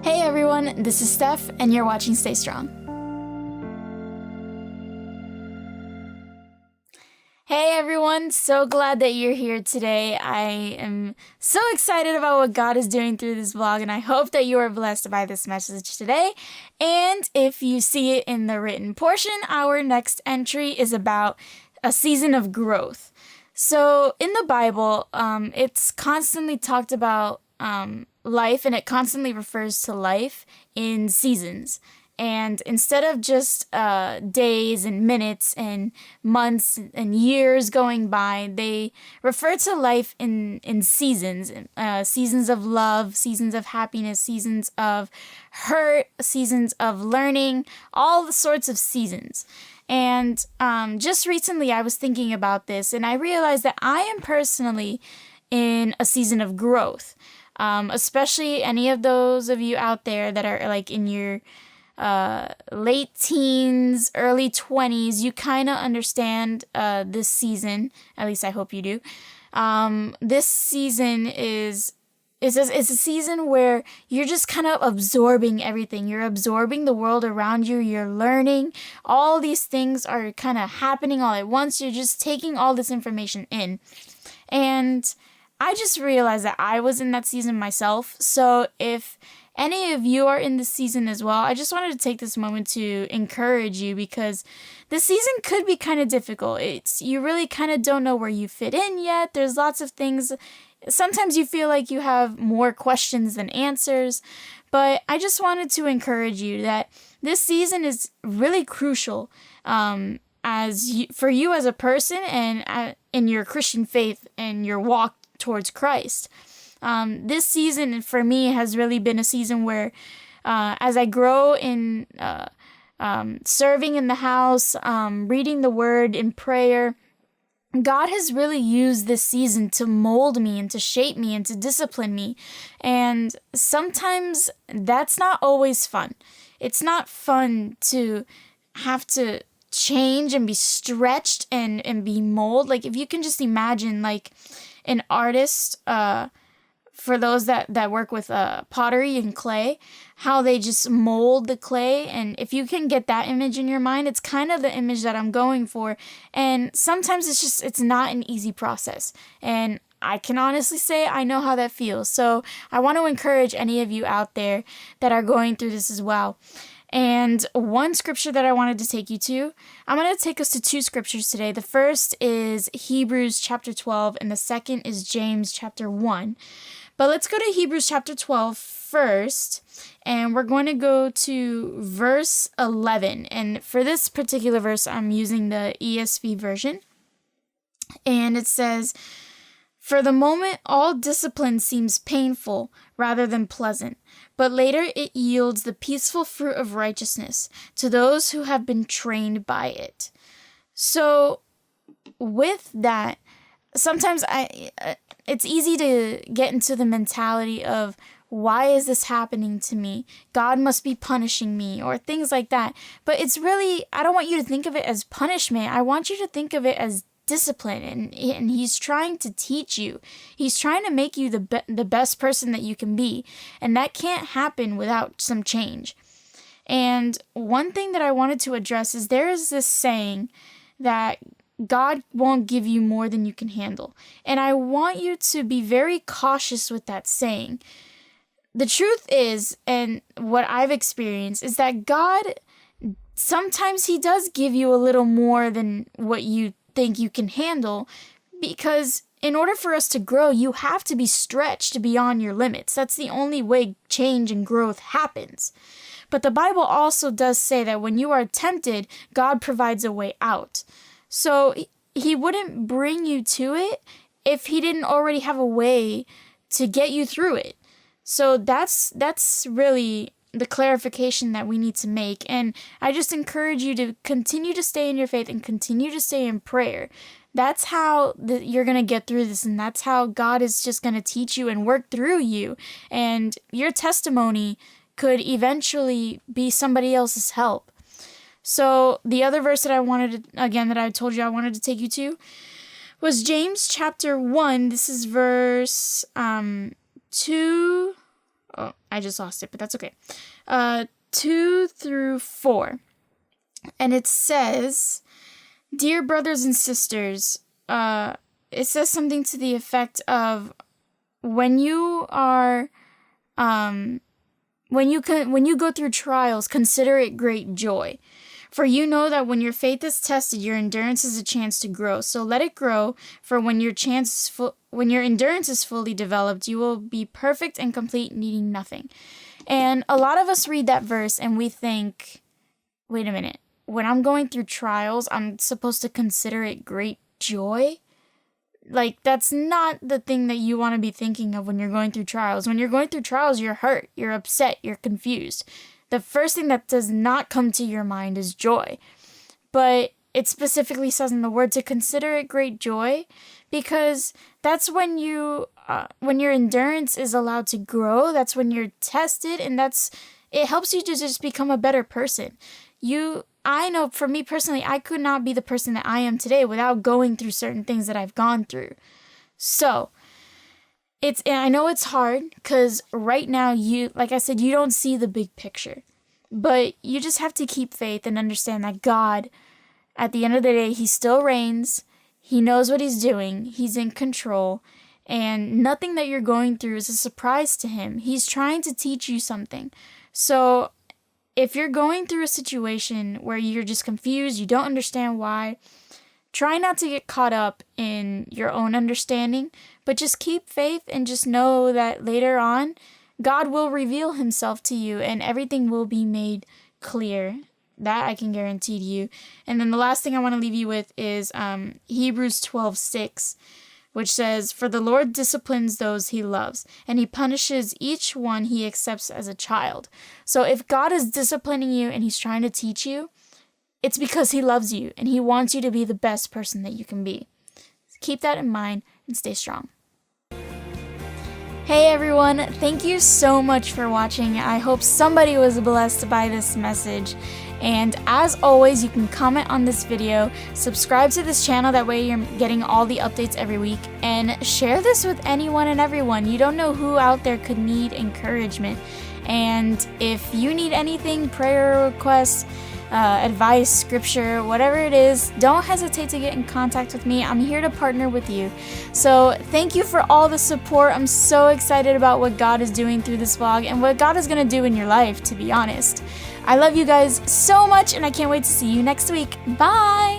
Hey everyone, this is Steph, and you're watching Stay Strong. Hey everyone, so glad that you're here today. I am so excited about what God is doing through this vlog, and I hope that you are blessed by this message today. And if you see it in the written portion, our next entry is about a season of growth. So in the Bible, it's constantly talked about life, and it constantly refers to life in seasons. And instead of just days and minutes and months and years going by, they refer to life in seasons. Seasons of love, seasons of happiness, seasons of hurt, seasons of learning, all the sorts of seasons. And just recently I was thinking about this, and I realized that I am personally in a season of growth. Especially any of those of you out there that are like in your late teens, early 20s, you kind of understand this season. At least I hope you do. This season is it's a season where you're just kind of absorbing everything. You're absorbing the world around you. You're learning. All these things are kind of happening all at once. You're just taking all this information in. And I just realized that I was in that season myself. So if any of you are in this season as well, I just wanted to take this moment to encourage you, because this season could be kind of difficult. You really kind of don't know where you fit in yet. There's lots of things. Sometimes you feel like you have more questions than answers, but I just wanted to encourage you that this season is really crucial for you as a person and in your Christian faith and your walk towards Christ. This season for me has really been a season where as I grow in serving in the house, reading the word in prayer, God has really used this season to mold me and to shape me and to discipline me. And sometimes that's not always fun. It's not fun to have to change and be stretched and be molded. Like if you can just imagine like an artist, for those that work with pottery and clay, how they just mold the clay. And if you can get that image in your mind, it's kind of the image that I'm going for. And sometimes it's not an easy process. And I can honestly say I know how that feels. So I want to encourage any of you out there that are going through this as well. And one scripture that I wanted to take you to, I'm going to take us to two scriptures today. The first is Hebrews chapter 12, and the second is James chapter 1. But let's go to Hebrews chapter 12 first, and we're going to go to verse 11. And for this particular verse, I'm using the ESV version. And it says, "For the moment, all discipline seems painful rather than pleasant, but later it yields the peaceful fruit of righteousness to those who have been trained by it." So with that, sometimes it's easy to get into the mentality of, why is this happening to me? God must be punishing me, or things like that. But it's really, I don't want you to think of it as punishment. I want you to think of it as discipline, and he's trying to teach you. He's trying to make you the best person that you can be, and that can't happen without some change. And one thing that I wanted to address is there is this saying that God won't give you more than you can handle. And I want you to be very cautious with that saying. The truth is, and what I've experienced, is that God, sometimes he does give you a little more than what you think you can handle, because in order for us to grow, you have to be stretched beyond your limits. That's the only way change and growth happens. But the Bible also does say that when you are tempted, God provides a way out. So he wouldn't bring you to it if he didn't already have a way to get you through it. So that's really the clarification that we need to make. And I just encourage you to continue to stay in your faith and continue to stay in prayer. That's how you're going to get through this, and that's how God is just going to teach you and work through you. And your testimony could eventually be somebody else's help. So the other verse that I told you I wanted to take you to was James chapter 1. This is verse 2 Oh, I just lost it, but that's okay. 2 through 4. And it says, "Dear brothers and sisters," it says something to the effect of, when you are, when you go through trials, consider it great joy. For you know that when your faith is tested, your endurance is a chance to grow. So let it grow, for when your endurance is fully developed, you will be perfect and complete, needing nothing. And a lot of us read that verse and we think, wait a minute, when I'm going through trials, I'm supposed to consider it great joy? Like, that's not the thing that you want to be thinking of when you're going through trials. When you're going through trials, you're hurt, you're upset, you're confused. The first thing that does not come to your mind is joy. But it specifically says in the word to consider it great joy, because that's when your endurance is allowed to grow. That's when you're tested, and it helps you to just become a better person. I know for me personally, I could not be the person that I am today without going through certain things that I've gone through. So, and I know it's hard because right now, like I said, you don't see the big picture. But you just have to keep faith and understand that God, at the end of the day, He still reigns. He knows what He's doing. He's in control. And nothing that you're going through is a surprise to Him. He's trying to teach you something. So if you're going through a situation where you're just confused, you don't understand why, try not to get caught up in your own understanding, but just keep faith and just know that later on, God will reveal Himself to you and everything will be made clear. That I can guarantee to you. And then the last thing I want to leave you with is Hebrews 12:6, which says, "For the Lord disciplines those He loves, and He punishes each one He accepts as a child." So if God is disciplining you and He's trying to teach you, it's because He loves you and He wants you to be the best person that you can be. Keep that in mind and stay strong. Hey everyone, thank you so much for watching. I hope somebody was blessed by this message. And as always, you can comment on this video, subscribe to this channel, that way you're getting all the updates every week, and share this with anyone and everyone. You don't know who out there could need encouragement. And if you need anything, prayer requests, advice, scripture, whatever it is, don't hesitate to get in contact with me. I'm here to partner with you. So thank you for all the support. I'm so excited about what God is doing through this vlog and what God is going to do in your life, to be honest. I love you guys so much, and I can't wait to see you next week. Bye!